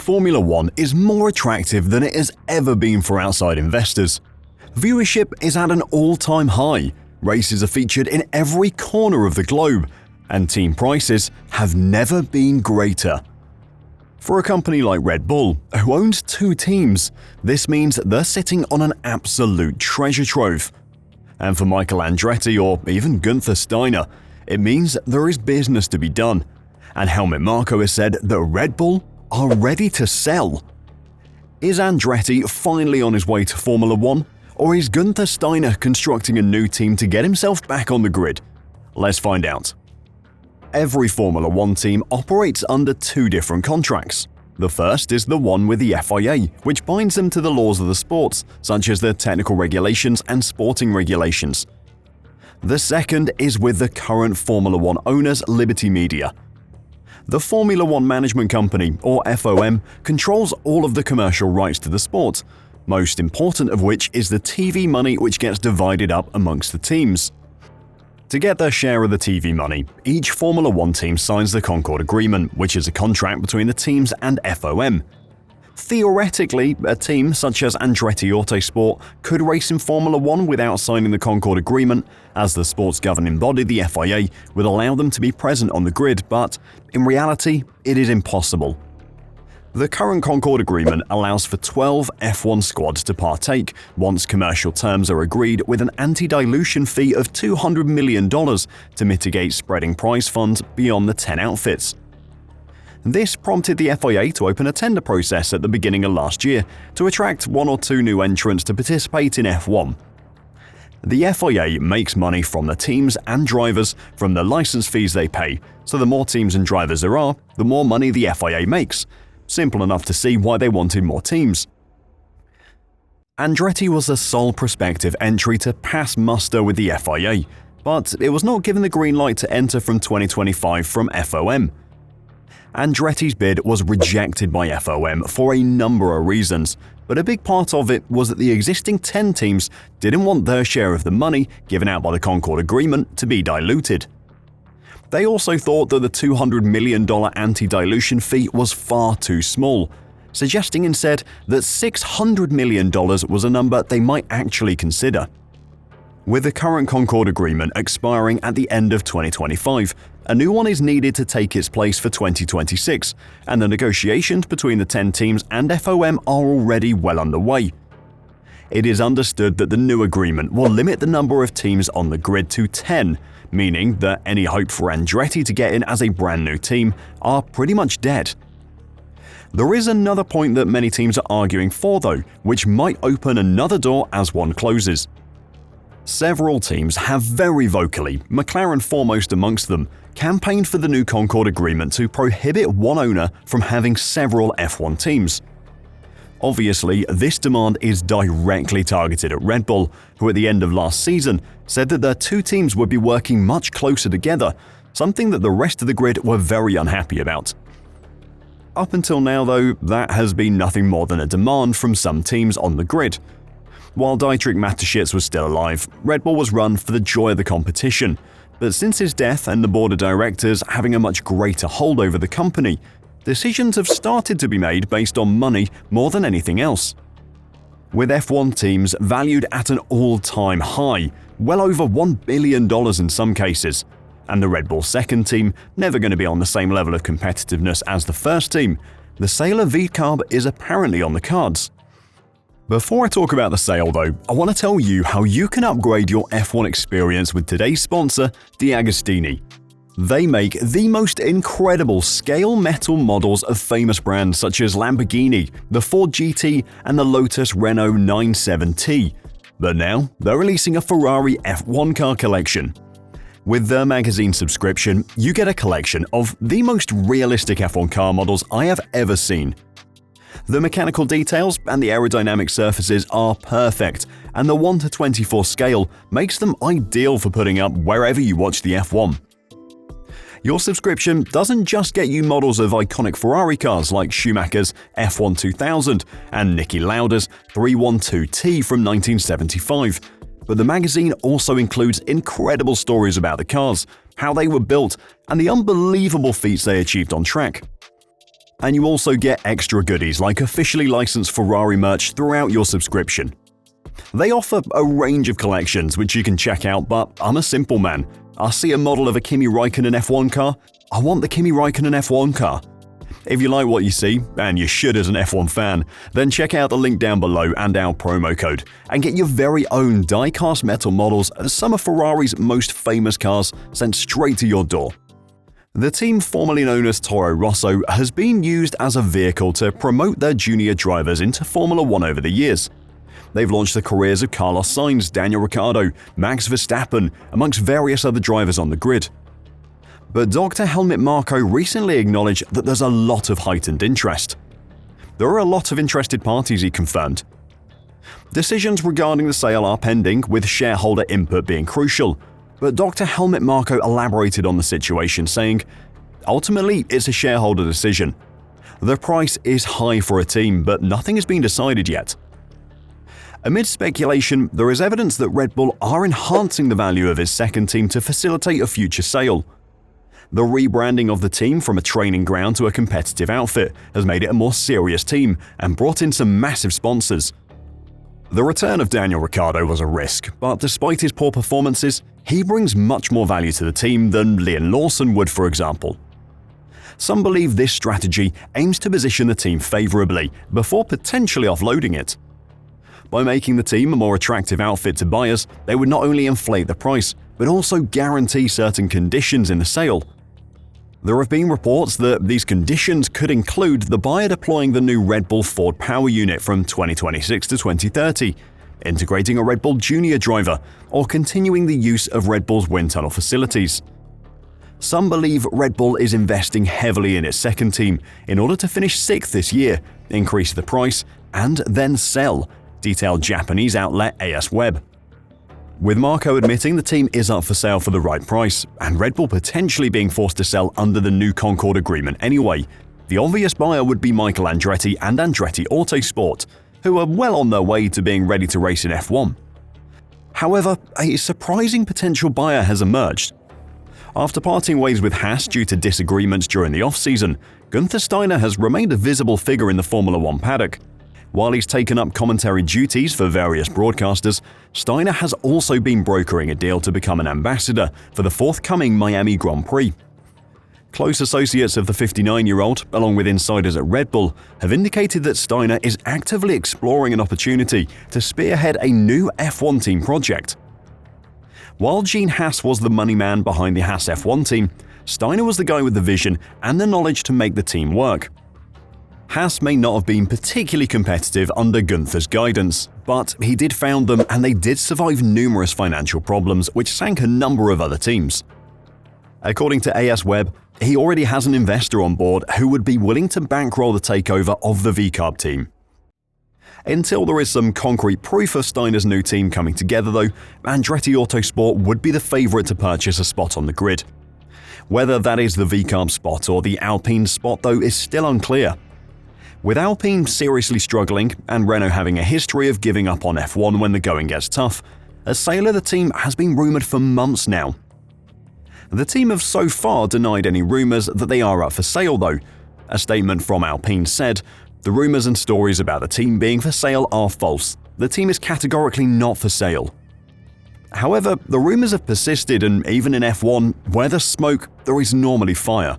Formula One is more attractive than it has ever been for outside investors. Viewership is at an all-time high, races are featured in every corner of the globe, and team prices have never been greater. For a company like Red Bull, who owns 2 teams, this means they're sitting on an absolute treasure trove. And for Michael Andretti or even Gunther Steiner, it means there is business to be done. And Helmut Marko has said that Red Bull are ready to sell. Is Andretti finally on his way to Formula One, or is Gunther Steiner constructing a new team to get himself back on the grid? Let's find out. Every Formula One team operates under 2 different contracts. The first is the one with the FIA, which binds them to the laws of the sports, such as the technical regulations and sporting regulations. The second is with the current Formula One owners, Liberty Media. The Formula One Management Company, or FOM, controls all of the commercial rights to the sport, most important of which is the TV money which gets divided up amongst the teams. To get their share of the TV money, each Formula One team signs the Concorde Agreement, which is a contract between the teams and FOM. Theoretically, a team such as Andretti Autosport could race in Formula One without signing the Concorde Agreement, as the sport's governing body, the FIA, would allow them to be present on the grid, but in reality, it is impossible. The current Concorde Agreement allows for 12 F1 squads to partake once commercial terms are agreed, with an anti-dilution fee of $200 million to mitigate spreading prize funds beyond the 10 outfits. This prompted the FIA to open a tender process at the beginning of last year to attract 1 or 2 new entrants to participate in F1. The FIA makes money from the teams and drivers from the license fees they pay, so the more teams and drivers there are, the more money the FIA makes. Simple enough to see why they wanted more teams. Andretti was the sole prospective entry to pass muster with the FIA, but it was not given the green light to enter from 2025 from FOM. Andretti's bid was rejected by FOM for a number of reasons, but a big part of it was that the existing 10 teams didn't want their share of the money given out by the Concorde Agreement to be diluted. They also thought that the $200 million anti-dilution fee was far too small, suggesting instead that $600 million was a number they might actually consider. With the current Concorde Agreement expiring at the end of 2025, a new one is needed to take its place for 2026, and the negotiations between the 10 teams and FOM are already well underway. It is understood that the new agreement will limit the number of teams on the grid to 10, meaning that any hope for Andretti to get in as a brand new team are pretty much dead. There is another point that many teams are arguing for though, which might open another door as one closes. Several teams have very vocally, McLaren foremost amongst them, campaigned for the new Concorde Agreement to prohibit one owner from having several F1 teams. Obviously, this demand is directly targeted at Red Bull, who at the end of last season said that their 2 teams would be working much closer together, something that the rest of the grid were very unhappy about. Up until now though, that has been nothing more than a demand from some teams on the grid. While Dietrich Mateschitz was still alive, Red Bull was run for the joy of the competition, but since his death and the board of directors having a much greater hold over the company, decisions have started to be made based on money more than anything else. With F1 teams valued at an all-time high, well over $1 billion in some cases, and the Red Bull second team never going to be on the same level of competitiveness as the first team, the sale of VCARB is apparently on the cards. Before I talk about the sale though, I want to tell you how you can upgrade your F1 experience with today's sponsor, Diecast. They make the most incredible scale metal models of famous brands such as Lamborghini, the Ford GT, and the Lotus Renault 97T. But now, they're releasing a Ferrari F1 car collection. With their magazine subscription, you get a collection of the most realistic F1 car models I have ever seen. The mechanical details and the aerodynamic surfaces are perfect, and the 1:24 scale makes them ideal for putting up wherever you watch the F1. Your subscription doesn't just get you models of iconic Ferrari cars like Schumacher's F1 2000 and Niki Lauda's 312T from 1975, but the magazine also includes incredible stories about the cars, how they were built, and the unbelievable feats they achieved on track. And you also get extra goodies like officially licensed Ferrari merch throughout your subscription. They offer a range of collections which you can check out, but I'm a simple man. I see a model of a Kimi Räikkönen F1 car, I want the Kimi Räikkönen F1 car. If you like what you see, and you should as an F1 fan, then check out the link down below and our promo code, and get your very own die-cast metal models of some of Ferrari's most famous cars sent straight to your door. The team formerly known as Toro Rosso has been used as a vehicle to promote their junior drivers into Formula 1 over the years. They've launched the careers of Carlos Sainz, Daniel Ricciardo, Max Verstappen, amongst various other drivers on the grid. But Dr. Helmut Marko recently acknowledged that there's a lot of heightened interest. There are a lot of interested parties, he confirmed. Decisions regarding the sale are pending, with shareholder input being crucial, but Dr. Helmut Marko elaborated on the situation, saying, "Ultimately, it's a shareholder decision. The price is high for a team, but nothing has been decided yet." Amid speculation, there is evidence that Red Bull are enhancing the value of its second team to facilitate a future sale. The rebranding of the team from a training ground to a competitive outfit has made it a more serious team and brought in some massive sponsors. The return of Daniel Ricciardo was a risk, but despite his poor performances, he brings much more value to the team than Liam Lawson would, for example. Some believe this strategy aims to position the team favorably before potentially offloading it. By making the team a more attractive outfit to buyers, they would not only inflate the price, but also guarantee certain conditions in the sale. There have been reports that these conditions could include the buyer deploying the new Red Bull Ford power unit from 2026 to 2030, integrating a Red Bull junior driver, or continuing the use of Red Bull's wind tunnel facilities. Some believe Red Bull is investing heavily in its second team in order to finish 6th this year, increase the price, and then sell, detailed Japanese outlet AS Web. With Marko admitting the team is up for sale for the right price, and Red Bull potentially being forced to sell under the new Concorde agreement anyway, the obvious buyer would be Michael Andretti and Andretti Autosport, who are well on their way to being ready to race in F1. However, a surprising potential buyer has emerged. After parting ways with Haas due to disagreements during the off-season, Gunther Steiner has remained a visible figure in the Formula 1 paddock. While he's taken up commentary duties for various broadcasters, Steiner has also been brokering a deal to become an ambassador for the forthcoming Miami Grand Prix. Close associates of the 59-year-old, along with insiders at Red Bull, have indicated that Steiner is actively exploring an opportunity to spearhead a new F1 team project. While Gene Haas was the money man behind the Haas F1 team, Steiner was the guy with the vision and the knowledge to make the team work. Haas may not have been particularly competitive under Gunther's guidance, but he did found them and they did survive numerous financial problems which sank a number of other teams. According to AS Web, he already has an investor on board who would be willing to bankroll the takeover of the VCARB team. Until there is some concrete proof of Steiner's new team coming together though, Andretti Autosport would be the favourite to purchase a spot on the grid. Whether that is the VCARB spot or the Alpine spot though is still unclear. With Alpine seriously struggling and Renault having a history of giving up on F1 when the going gets tough, a sale of the team has been rumoured for months now. The team have so far denied any rumours that they are up for sale though. A statement from Alpine said, "The rumours and stories about the team being for sale are false. The team is categorically not for sale." However, the rumours have persisted, and even in F1, where there's smoke, there is normally fire.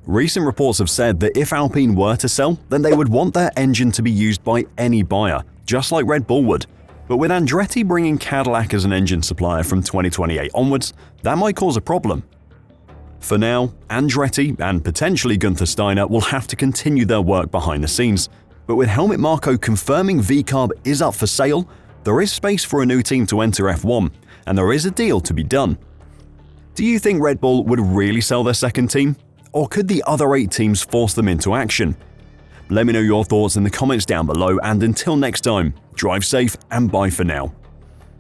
Recent reports have said that if Alpine were to sell, then they would want their engine to be used by any buyer, just like Red Bull would. But with Andretti bringing Cadillac as an engine supplier from 2028 onwards, that might cause a problem. For now, Andretti and potentially Gunther Steiner will have to continue their work behind the scenes. But with Helmut Marko confirming VCARB is up for sale, there is space for a new team to enter F1, and there is a deal to be done. Do you think Red Bull would really sell their second team? Or could the other 8 teams force them into action? Let me know your thoughts in the comments down below, and until next time, drive safe and bye for now.